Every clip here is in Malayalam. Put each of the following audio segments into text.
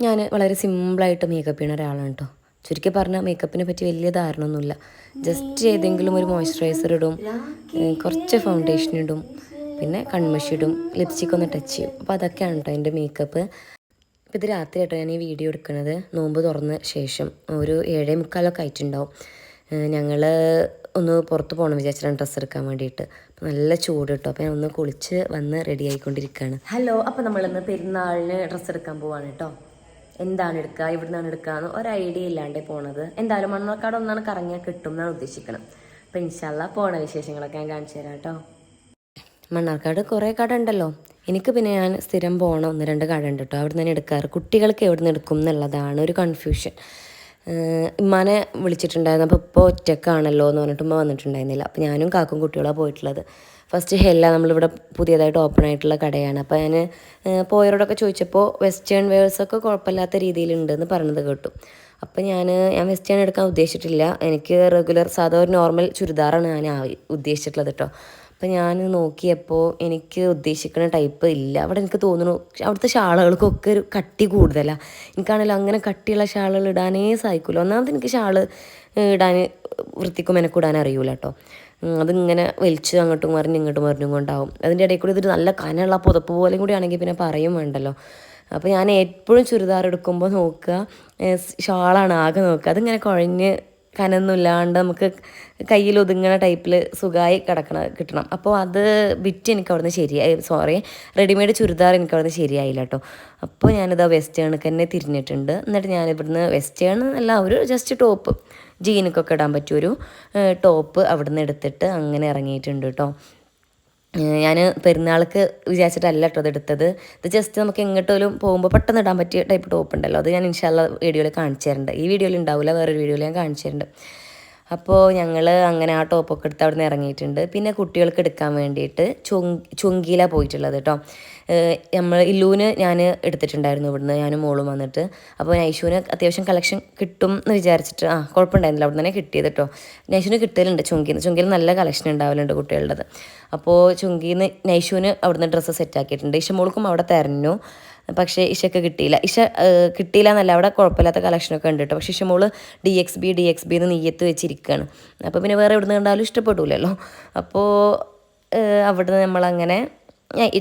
ഞാൻ വളരെ സിമ്പിളായിട്ട് മേക്കപ്പ് ചെയ്യുന്ന ഒരാളാണ് കേട്ടോ. ചുരുക്കി പറഞ്ഞാൽ മേക്കപ്പിനെ പറ്റി വലിയ ധാരണയൊന്നുമില്ല. ജസ്റ്റ് ഏതെങ്കിലും ഒരു മോയ്സ്ചറൈസർ ഇടും, കുറച്ച് ഫൗണ്ടേഷൻ ഇടും, പിന്നെ കൺമഷി ഇടും, ലിപ്സ്റ്റിക് ഒന്ന് ടച്ച് ചെയ്യും. അപ്പോൾ അതൊക്കെയാണ് കേട്ടോ എൻ്റെ മേക്കപ്പ്. ഇപ്പോൾ ഇത് രാത്രി കേട്ടോ ഞാൻ ഈ വീഡിയോ എടുക്കുന്നത്. നോമ്പ് തുറന്ന ശേഷം ഒരു 7:45 ആയിട്ടുണ്ടാവും. ഞങ്ങൾ ഒന്ന് പുറത്ത് പോകണം വിചാരിച്ചിട്ടാണ് ഡ്രസ്സ് എടുക്കാൻ വേണ്ടിയിട്ട്. അപ്പോൾ നല്ല ചൂട് കേട്ടോ. അപ്പോൾ ഞാൻ ഒന്ന് കുളിച്ച് വന്ന് റെഡി ആയിക്കൊണ്ടിരിക്കുകയാണ്. ഹലോ, അപ്പോൾ നമ്മളിന്ന് പെരുന്നാളിന് ഡ്രസ്സ് എടുക്കാൻ പോവാണ് കേട്ടോ. എന്താണ് എടുക്കുക, എവിടെ നിന്നാണ് എടുക്കുക എന്ന് ഒരു ഐഡിയ ഇല്ലാണ്ടേ പോണത്. എന്തായാലും മണ്ണാർക്കാട് ഒന്നാണ് കറങ്ങിയാൽ കിട്ടും എന്നാണ് ഉദ്ദേശിക്കണം. അപ്പോൾ ഇൻഷാല്ലാ പോണ വിശേഷങ്ങളൊക്കെ ഞാൻ കാണിച്ചു തരാം കേട്ടോ. മണ്ണാർക്കാട് കുറേ കട ഉണ്ടല്ലോ. എനിക്ക് പിന്നെ ഞാൻ സ്ഥിരം പോകണ 1-2 കട ഉണ്ട് കേട്ടോ. അവിടെ നിന്ന് തന്നെ എടുക്കാറ്. കുട്ടികൾക്ക് എവിടെ നിന്ന് എടുക്കും എന്നുള്ളതാണ് ഒരു കൺഫ്യൂഷൻ. ഉമ്മാനെ വിളിച്ചിട്ടുണ്ടായിരുന്നു. അപ്പോൾ ഇപ്പോൾ ഒറ്റക്കാണല്ലോ എന്ന് പറഞ്ഞിട്ട് ഉമ്മ വന്നിട്ടുണ്ടായിരുന്നില്ല. അപ്പോൾ ഞാനും കാക്കും കുട്ടികളാണ് പോയിട്ടുള്ളത്. ഫസ്റ്റ് ഹെല്ല നമ്മളിവിടെ പുതിയതായിട്ട് ഓപ്പൺ ആയിട്ടുള്ള കടയാണ്. അപ്പോൾ ഞാൻ പോയവരോടൊക്കെ ചോദിച്ചപ്പോൾ വെസ്റ്റേൺ വെയേഴ്സൊക്കെ കുഴപ്പമില്ലാത്ത രീതിയിലുണ്ടെന്ന് പറഞ്ഞത് കേട്ടു. അപ്പോൾ ഞാൻ വെസ്റ്റേൺ എടുക്കാൻ ഉദ്ദേശിച്ചിട്ടില്ല. എനിക്ക് റെഗുലർ സാധാ ഒരു നോർമൽ ചുരിദാറാണ് ഞാൻ ഉദ്ദേശിച്ചിട്ടുള്ളത് കേട്ടോ. അപ്പോൾ ഞാൻ നോക്കിയപ്പോൾ എനിക്ക് ഉദ്ദേശിക്കുന്ന ടൈപ്പ് ഇല്ല. അവിടെ എനിക്ക് തോന്നുന്നു അവിടുത്തെ ഷാളുകൾക്കൊക്കെ ഒരു കട്ടി കൂടുതലാണ്. എനിക്കാണെങ്കിലും അങ്ങനെ കട്ടിയുള്ള ഷാളുകൾ ഇടാനേ സാധിക്കില്ല. ഒന്നാമത് എനിക്ക് ഷാള് ഇടാൻ വൃത്തിക്കും മെനക്കൂടാൻ അറിയൂല കേട്ടോ. അതിങ്ങനെ വലിച്ച് അങ്ങോട്ടും ഇങ്ങോട്ടും മറിഞ്ഞും കൊണ്ടാവും. അതിൻ്റെ ഇടയിൽ കൂടി ഇതൊരു നല്ല കനമുള്ള പുതപ്പ് പോലെയും കൂടി ആണെങ്കിൽ പിന്നെ പറയും വേണ്ടല്ലോ. അപ്പോൾ ഞാൻ എപ്പോഴും ചുരിദാർ എടുക്കുമ്പോൾ നോക്കുക ഷാളാണ് ആകെ നോക്കുക. അതിങ്ങനെ കുഴഞ്ഞ് കനൊന്നുമില്ലാണ്ട് നമുക്ക് കയ്യിൽ ഒതുങ്ങണ ടൈപ്പിൽ സുഖമായി കിട്ടണം. അപ്പോൾ അത് ബിറ്റ് എനിക്ക് അവിടുന്ന് റെഡിമെയ്ഡ് ചുരിദാർ എനിക്ക് അവിടുന്ന് ശരിയായില്ല കേട്ടോ. അപ്പോൾ ഞാനിത് വെസ്റ്റേണൊക്കെ തന്നെ തിരിഞ്ഞിട്ടുണ്ട്. എന്നിട്ട് ഞാനിവിടുന്ന് വെസ്റ്റേൺ അല്ല, ഒരു ജസ്റ്റ് ടോപ്പ്, ജീനൊക്കെ ഇടാൻ പറ്റിയൊരു ടോപ്പ് അവിടുന്ന് എടുത്തിട്ട് അങ്ങനെ ഇറങ്ങിയിട്ടുണ്ട് കേട്ടോ. ഞാൻ പെരുന്നാൾക്ക് വിചാരിച്ചിട്ടല്ല കേട്ടോ അതെടുത്തത്. ഇത് ജസ്റ്റ് നമുക്ക് എങ്ങോട്ടും പോകുമ്പോൾ പെട്ടെന്ന് ഇടാൻ പറ്റിയ ടൈപ്പ് ടോപ്പ് ഉണ്ടല്ലോ. അത് ഞാൻ ഇൻഷാല്ല വീഡിയോയിൽ കാണിച്ചു തരുന്നുണ്ട്. ഈ വീഡിയോയിൽ ഉണ്ടാവില്ല, വേറൊരു വീഡിയോയിൽ ഞാൻ കാണിച്ചു തരുന്നുണ്ട്. അപ്പോൾ ഞങ്ങൾ അങ്ങനെ ആ ടോപ്പൊക്കെ എടുത്ത് അവിടെ നിന്ന് ഇറങ്ങിയിട്ടുണ്ട്. പിന്നെ കുട്ടികൾക്ക് എടുക്കാൻ വേണ്ടിയിട്ട് ചുങ്കിയിലാണ് പോയിട്ടുള്ളത് കേട്ടോ. നമ്മൾ ഇല്ലൂന് ഞാൻ എടുത്തിട്ടുണ്ടായിരുന്നു ഇവിടുന്ന്, ഞാനും മോളും വന്നിട്ട്. അപ്പോൾ നൈഷുവിന് അത്യാവശ്യം കളക്ഷൻ കിട്ടും എന്ന് വിചാരിച്ചിട്ട് കുഴപ്പമുണ്ടായിരുന്നില്ല, അവിടെ നിന്ന് തന്നെ കിട്ടിയത് കേട്ടോ. നൈഷുവിന് കിട്ടലുണ്ട് ചുങ്കിയിൽ നല്ല കളക്ഷൻ ഉണ്ടാവലുണ്ട് കുട്ടികളുടേത്. അപ്പോൾ ചുങ്കിന്ന് നൈഷുവിന് അവിടുന്ന് ഡ്രസ്സ് സെറ്റാക്കിയിട്ടുണ്ട്. ഇഷമോൾക്കും അവിടെ തരഞ്ഞു, പക്ഷേ ഇഷയ്ക്ക് കിട്ടിയില്ല. കിട്ടിയില്ല എന്നല്ല, അവിടെ കുഴപ്പമില്ലാത്ത കളക്ഷനൊക്കെ ഉണ്ട് കേട്ടോ. പക്ഷേ ഇഷമോള് DXB എന്ന് നെയ്യത്ത് വെച്ചിരിക്കുകയാണ്. അപ്പോൾ പിന്നെ വേറെ എവിടെ നിന്ന് കണ്ടാലും ഇഷ്ടപ്പെടില്ലല്ലോ. അപ്പോൾ അവിടുന്ന് നമ്മളങ്ങനെ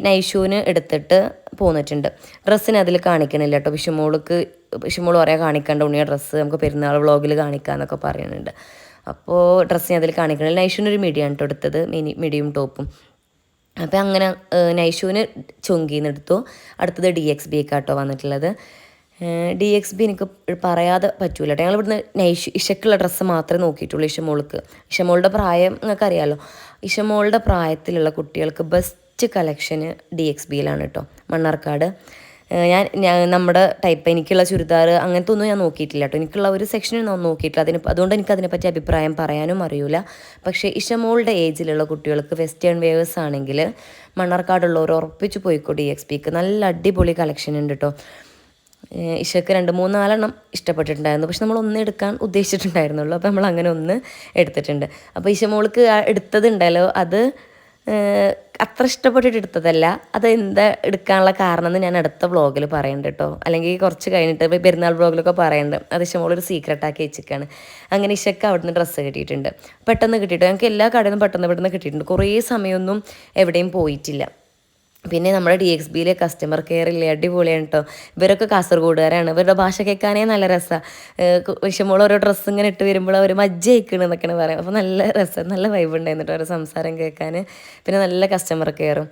നൈഷൂന് എടുത്തിട്ട് പോന്നിട്ടുണ്ട്. ഡ്രസ്സിന് അതിൽ കാണിക്കണില്ല കേട്ടോ. വിഷുമോൾ പറയാൻ കാണിക്കേണ്ട ഉണ്ണിയ ഡ്രസ്സ് നമുക്ക് പെരുന്നാൾ വ്ളോഗിൽ കാണിക്കാമെന്നൊക്കെ പറയുന്നുണ്ട്. അപ്പോൾ ഡ്രസ്സിന് അതിൽ കാണിക്കണില്ല. നൈഷൂനൊരു മിഡിയാണ് കേട്ടോ എടുത്തത്, മിഡിയും ടോപ്പും. അപ്പോൾ അങ്ങനെ നൈഷുവിന് ചുങ്കിന്ന് എടുത്തു. അടുത്തത് DXB കേട്ടോ വന്നിട്ടുള്ളത്. DXB എനിക്ക് പറയാതെ പറ്റൂല കേട്ടോ. ഞങ്ങളിവിടുന്ന് ഇഷക്കുള്ള ഡ്രസ്സ് മാത്രമേ നോക്കിയിട്ടുള്ളൂ. ഇഷമോളുടെ പ്രായം നിങ്ങൾക്ക് അറിയാമല്ലോ. ഇഷമോളുടെ പ്രായത്തിലുള്ള കുട്ടികൾക്ക് ബെസ്റ്റ് കളക്ഷന് DXBയിലാണ് കേട്ടോ, മണ്ണാർക്കാട്. ഞാൻ നമ്മുടെ ടൈപ്പ് എനിക്കുള്ള ചുരിദാർ അങ്ങനത്തെ ഒന്നും ഞാൻ നോക്കിയിട്ടില്ല കേട്ടോ. എനിക്കുള്ള ഒരു സെക്ഷനും ഞാൻ നോക്കിയിട്ടില്ല. അതുകൊണ്ട് എനിക്ക് അതിനെപ്പറ്റി അഭിപ്രായം പറയാനും അറിയില്ല. പക്ഷേ ഇഷമോളുടെ ഏജിലുള്ള കുട്ടികൾക്ക് വെസ്റ്റേൺ വെയേഴ്സ് ആണെങ്കിൽ മണ്ണാർക്കാടുള്ളവർ ഉറപ്പിച്ച് പോയിക്കോ DXBക്ക്. നല്ല അടിപൊളി കളക്ഷൻ ഉണ്ട് കേട്ടോ. ഇഷക്ക് 2-3-4 ഇഷ്ടപ്പെട്ടിട്ടുണ്ടായിരുന്നു. പക്ഷെ നമ്മൾ ഒന്ന് എടുക്കാൻ ഉദ്ദേശിച്ചിട്ടുണ്ടായിരുന്നുള്ളൂ. അപ്പോൾ നമ്മൾ അങ്ങനെ ഒന്ന് എടുത്തിട്ടുണ്ട്. അപ്പോൾ ഇഷമോൾക്ക് എടുത്തതുണ്ടല്ലോ, അത് അത്ര ഇഷ്ടപ്പെട്ടിട്ട് എടുത്തതല്ല. അത് എന്താ എടുക്കാനുള്ള കാരണം എന്ന് ഞാൻ അടുത്ത വ്ളോഗിൽ പറയുന്നുണ്ട് കേട്ടോ. അല്ലെങ്കിൽ കുറച്ച് കഴിഞ്ഞിട്ട് പെരുന്നാൾ വ്ളോഗിലൊക്കെ പറയുന്നുണ്ട്. അത് ഇഷമോളൊരു സീക്രട്ടാക്കി വെച്ചിരിക്കുകയാണ്. അങ്ങനെ ഇഷക്ക് അവിടുന്ന് ഡ്രസ്സ് കിട്ടിയിട്ടുണ്ട്. പെട്ടെന്ന് കിട്ടിയിട്ട് ഞങ്ങൾക്ക് എല്ലാ കടയിൽ നിന്നും പെട്ടെന്ന് കിട്ടിയിട്ടുണ്ട്. കുറേ സമയമൊന്നും എവിടെയും പോയിട്ടില്ല. പിന്നെ നമ്മുടെ DXBയിലെ കസ്റ്റമർ കെയർ ഇല്ലേ, അടിപൊളിയാണ് കേട്ടോ. ഇവരൊക്കെ കാസർഗോഡുകാരാണ്. ഇവരുടെ ഭാഷ കേൾക്കാനേ നല്ല രസമാണ്. വിഷമോൾ ഓരോ ഡ്രസ്സ് ഇങ്ങനെ ഇട്ട് വരുമ്പോൾ അവർ മജ്ജ അയക്കണം എന്നൊക്കെയാണ് പറയാം. അപ്പോൾ നല്ല രസം, നല്ല വൈബ് ഉണ്ടായിരുന്നു കേട്ടോ അവരുടെ സംസാരം കേൾക്കാൻ. പിന്നെ നല്ല കസ്റ്റമർ കെയറും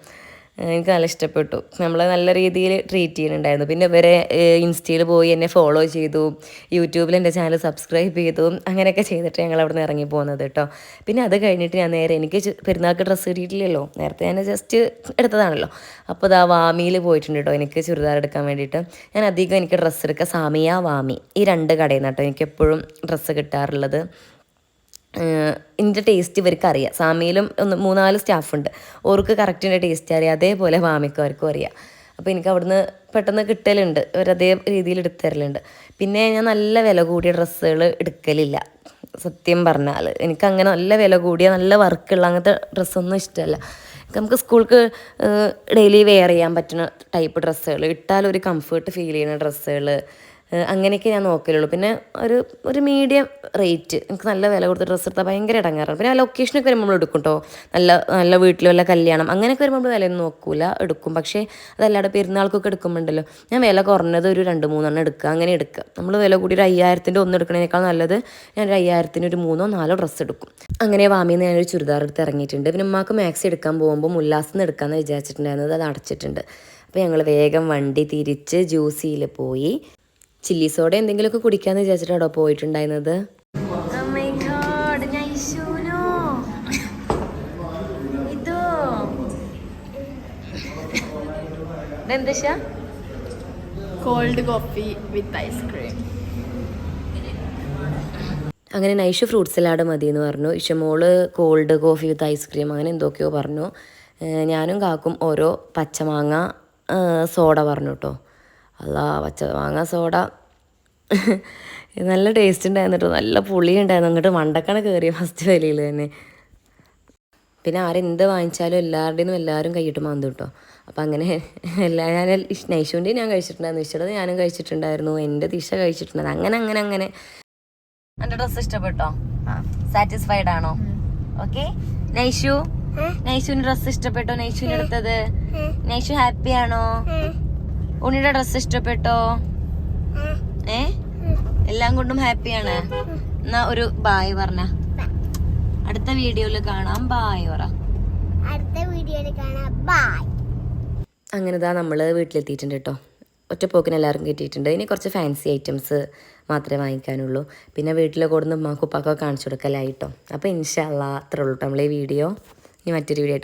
എനിക്ക് നല്ല ഇഷ്ടപ്പെട്ടു. നമ്മൾ നല്ല രീതിയിൽ ട്രീറ്റ് ചെയ്യുന്നുണ്ടായിരുന്നു. പിന്നെ ഇവരെ ഇൻസ്റ്റയിൽ പോയി എന്നെ ഫോളോ ചെയ്തു, യൂട്യൂബിൽ എൻ്റെ ചാനൽ സബ്സ്ക്രൈബ് ചെയ്തു, അങ്ങനെയൊക്കെ ചെയ്തിട്ട് ഞങ്ങൾ അവിടെ നിന്ന് ഇറങ്ങി പോകുന്നത് കേട്ടോ. പിന്നെ അത് കഴിഞ്ഞിട്ട് ഞാൻ നേരെ, എനിക്ക് പെരുന്നാൾക്ക് ഡ്രസ്സ് കിട്ടിയിട്ടില്ലല്ലോ, നേരത്തെ ഞാൻ ജസ്റ്റ് എടുത്തതാണല്ലോ. അപ്പോൾ ഇതാ വാമിയിൽ പോയിട്ടുണ്ട് കേട്ടോ എനിക്ക് ചുരിദാർ എടുക്കാൻ വേണ്ടിയിട്ട്. ഞാൻ അധികം എനിക്ക് ഡ്രസ്സ് എടുക്കുക സാമിയ, വാമി, ഈ 2 കടയിൽ നിന്ന് കേട്ടോ എനിക്ക് എപ്പോഴും ഡ്രസ്സ് കിട്ടാറുള്ളത്. എൻ്റെ ടേസ്റ്റ് ഇവർക്ക് അറിയാം. സാമിയിലും 3-4 സ്റ്റാഫുണ്ട്, ഓർക്ക് കറക്റ്റിൻ്റെ ടേസ്റ്റ് അറിയാം. അതേപോലെ വാമിക്കാർക്കും അറിയാം. അപ്പോൾ എനിക്ക് അവിടുന്ന് പെട്ടെന്ന് കിട്ടലുണ്ട്, അവരതേ രീതിയിൽ എടുത്തു തരലുണ്ട്. പിന്നെ ഞാൻ നല്ല വില കൂടിയ ഡ്രസ്സുകൾ എടുക്കലില്ല സത്യം പറഞ്ഞാൽ. എനിക്കങ്ങനെ നല്ല വില കൂടിയ നല്ല വർക്കുള്ള അങ്ങനത്തെ ഡ്രസ്സൊന്നും ഇഷ്ടമല്ല. നമുക്ക് സ്കൂൾക്ക് ഡെയിലി വെയർ ചെയ്യാൻ പറ്റുന്ന ടൈപ്പ് ഡ്രസ്സുകൾ, ഇട്ടാൽ ഒരു കംഫർട്ട് ഫീൽ ചെയ്യുന്ന ഡ്രസ്സുകൾ, അങ്ങനെയൊക്കെ ഞാൻ നോക്കലുള്ളൂ. പിന്നെ ഒരു മീഡിയം റേറ്റ്, എനിക്ക് നല്ല വില കൊടുത്ത് ഡ്രസ്സ് എടുത്താൽ ഭയങ്കര ഇടങ്ങാറാണ്. പിന്നെ ലൊക്കേഷനൊക്കെ വരുമ്പോൾ നമ്മൾ എടുക്കും കേട്ടോ, നല്ല വീട്ടിൽ വല്ല കല്യാണം അങ്ങനെയൊക്കെ വരുമ്പോൾ നമ്മൾ വിലയൊന്നും നോക്കൂല, എടുക്കും. പക്ഷേ അതല്ലാതെ പെരുന്നാൾക്കൊക്കെ എടുക്കുമ്പോണ്ടല്ലോ ഞാൻ വില കുറഞ്ഞത് ഒരു 2-3 എടുക്കുക, അങ്ങനെ എടുക്കുക. നമ്മൾ വില കൂടി ഒരു 5000-ൻ്റെ ഒന്ന് എടുക്കണേക്കാൾ നല്ലത് ഞാൻ ഒരു 5000-ന് ഒരു 3-4 ഡ്രസ്സ് എടുക്കും. അങ്ങനെ വാമിയിൽ നിന്ന് ഞാനൊരു ചുരിദാർ എടുത്ത് ഇറങ്ങിയിട്ടുണ്ട്. പിന്നെ ഉമ്മാക്ക് മാക്സി എടുക്കാൻ പോകുമ്പോൾ ഉല്ലാസിൽ നിന്ന് എടുക്കാമെന്ന് വിചാരിച്ചിട്ടുണ്ടായിരുന്നത്, അത് അടച്ചിട്ടുണ്ട്. അപ്പോൾ ഞങ്ങൾ വേഗം വണ്ടി തിരിച്ച് ജ്യൂസിയിൽ പോയി ചില്ലി സോഡ എന്തെങ്കിലുമൊക്കെ കുടിക്കാമെന്ന് വിചാരിച്ചിട്ടാണോ പോയിട്ടുണ്ടായിരുന്നത്. Cold coffee with ice cream. അങ്ങനെ നൈഷു ഫ്രൂട്ട് സലാഡ് മതി എന്ന് പറഞ്ഞു. ഇഷമോള് കോൾഡ് കോഫി വിത്ത് ഐസ്ക്രീം അങ്ങനെ എന്തൊക്കെയോ പറഞ്ഞു. ഞാനും കാക്കും ഓരോ പച്ചമാങ്ങ സോഡ പറഞ്ഞു കേട്ടോ. പച്ചമാങ്ങ സോഡ നല്ല ടേസ്റ്റ് ഉണ്ടായിരുന്നു കേട്ടോ, നല്ല പുളി ഉണ്ടായിരുന്നു. അങ്ങോട്ട് മണ്ടക്കണ കയറിയ ഫസ്റ്റ് വിലയിൽ തന്നെ. പിന്നെ ആരെന്ത് വാങ്ങിച്ചാലും എല്ലാവരും കൈയിട്ട് മാന്തും കേട്ടോ. അപ്പം അങ്ങനെ ഞാൻ നൈഷുവിൻ്റെ ഞാൻ കഴിച്ചിട്ടുണ്ടായിരുന്നു, ഇഷ്ടത് ഞാനും കഴിച്ചിട്ടുണ്ടായിരുന്നു, എൻ്റെ ദിശ കഴിച്ചിട്ടുണ്ടായിരുന്നു. അങ്ങനെ എൻ്റെ ഡ്രസ്സ് ഇഷ്ടപ്പെട്ടോ? സാറ്റിസ്ഫൈഡ് ആണോ? ഓക്കെ. നൈഷുവിൻ്റെ ഡ്രസ്സ് ഇഷ്ടപ്പെട്ടോ? നൈഷുവിൻ്റെ എടുത്തത് നൈഷു ഹാപ്പി ആണോ? ഉണ്ണിയുടെ ഡ്രസ്സ് ഇഷ്ടപ്പെട്ടോ? എല്ലാം കൊണ്ടും ഹാപ്പിയാണ്. എന്നാ ഒരു ബായ് പറഞ്ഞ. അടുത്ത വീഡിയോയിൽ കാണാം. ബായ് പറ. അങ്ങനെ നമ്മൾ വീട്ടിലെത്തിയിട്ടുണ്ട് കേട്ടോ. ഒറ്റപ്പോക്കിന് എല്ലാവരും കിട്ടിയിട്ടുണ്ട്. ഇനി കുറച്ച് ഫാൻസി ഐറ്റംസ് മാത്രമേ വാങ്ങിക്കാനുള്ളൂ. പിന്നെ വീട്ടിൽ കൊടുന്ന് ഉമ്മാക്കും ഉപ്പാക്കൊക്കെ കാണിച്ചു കൊടുക്കലായിട്ടോ. അപ്പോൾ ഇൻഷാ അല്ലാ അത്രേ ഉള്ളൂ നമ്മൾ ഈ വീഡിയോ. ഇനി മറ്റൊരു വീഡിയോ ആയിട്ട്